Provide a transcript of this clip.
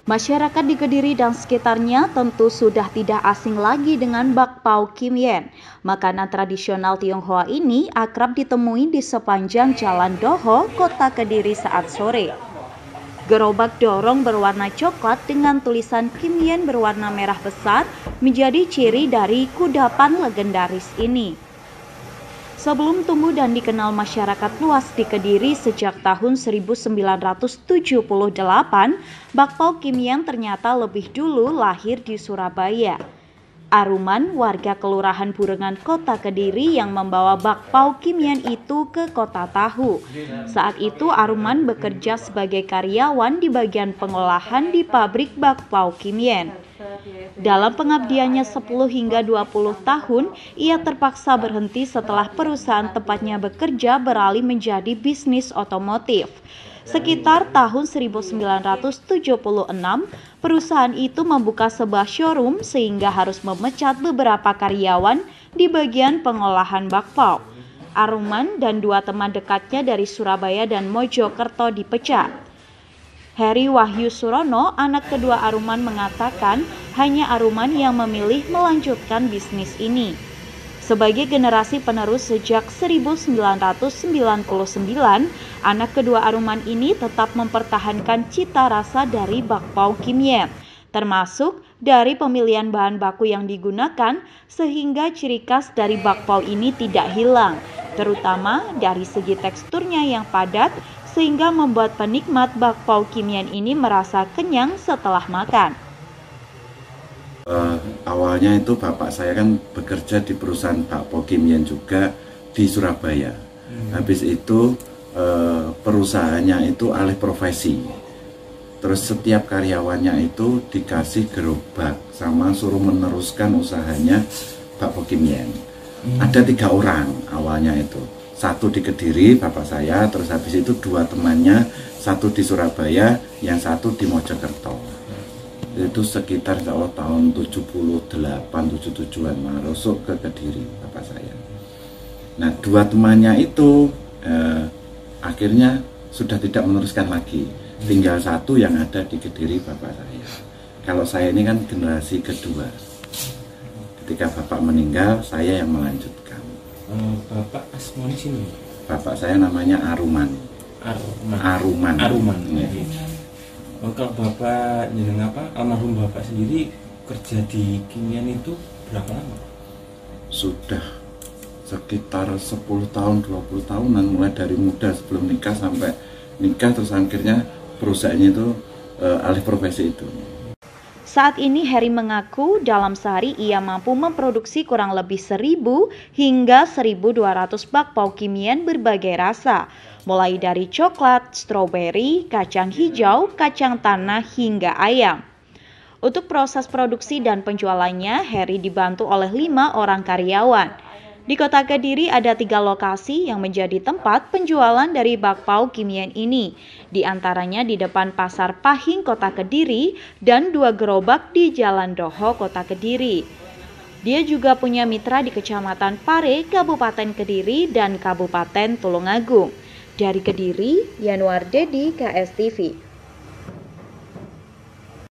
Masyarakat di Kediri dan sekitarnya tentu sudah tidak asing lagi dengan bakpao Kim Yen. Makanan tradisional Tionghoa ini akrab ditemui di sepanjang Jalan Doho, Kota Kediri saat sore. Gerobak dorong berwarna coklat dengan tulisan Kim Yen berwarna merah besar menjadi ciri dari kudapan legendaris ini. Sebelum tumbuh dan dikenal masyarakat luas di Kediri sejak tahun 1978, bakpao Kim Yen ternyata lebih dulu lahir di Surabaya. Aruman, warga Kelurahan Burengan Kota Kediri yang membawa bakpao Kim Yen itu ke Kota Tahu. Saat itu Aruman bekerja sebagai karyawan di bagian pengolahan di pabrik bakpao Kim Yen. Dalam pengabdiannya 10 hingga 20 tahun, ia terpaksa berhenti setelah perusahaan tempatnya bekerja beralih menjadi bisnis otomotif. Sekitar tahun 1976, perusahaan itu membuka sebuah showroom sehingga harus memecat beberapa karyawan di bagian pengolahan bakpao. Aruman dan dua teman dekatnya dari Surabaya dan Mojokerto dipecat. Heri Wahyu Surono, anak kedua Aruman, mengatakan hanya Aruman yang memilih melanjutkan bisnis ini. Sebagai generasi penerus sejak 1999, anak kedua Aruman ini tetap mempertahankan cita rasa dari bakpao Kim Yen, termasuk dari pemilihan bahan baku yang digunakan sehingga ciri khas dari bakpao ini tidak hilang, terutama dari segi teksturnya yang padat sehingga membuat penikmat bakpao Kim Yen ini merasa kenyang setelah makan. Awalnya itu bapak saya kan bekerja di perusahaan bakpao Kim Yen juga di Surabaya. Habis itu perusahaannya itu alih profesi. Terus setiap karyawannya itu dikasih gerobak sama suruh meneruskan usahanya bakpao Kim Yen. Ada 3 orang awalnya itu. 1 di Kediri, bapak saya, terus habis itu 2 temannya, 1 di Surabaya, yang 1 di Mojokerto. Itu sekitar tahun 78-77an masuk ke Kediri bapak saya. Nah 2 temannya itu akhirnya sudah tidak meneruskan lagi, tinggal 1 yang ada di Kediri bapak saya. Kalau saya ini kan generasi kedua, ketika bapak meninggal saya yang melanjutkan. Bapak asmoni sini? Bapak saya namanya Aruman. Aruman. Ya. Kalau bapak almarhum bapak sendiri kerja di Kim Yen itu berapa lama? Sudah sekitar 10 tahun, 20 tahunan, mulai dari muda sebelum nikah sampai nikah, terus akhirnya perusahaannya itu alih profesi itu. Saat ini Heri mengaku dalam sehari ia mampu memproduksi kurang lebih 1.000 hingga 1.200 bakpao Kim Yen berbagai rasa, mulai dari coklat, stroberi, kacang hijau, kacang tanah hingga ayam. Untuk proses produksi dan penjualannya, Heri dibantu oleh 5 orang karyawan. Di Kota Kediri ada 3 lokasi yang menjadi tempat penjualan dari bakpao Kim Yen ini, di antaranya di depan Pasar Pahing Kota Kediri dan 2 gerobak di Jalan Doho Kota Kediri. Dia juga punya mitra di Kecamatan Pare, Kabupaten Kediri dan Kabupaten Tulungagung. Dari Kediri, Yanuar Dedi, KS TV.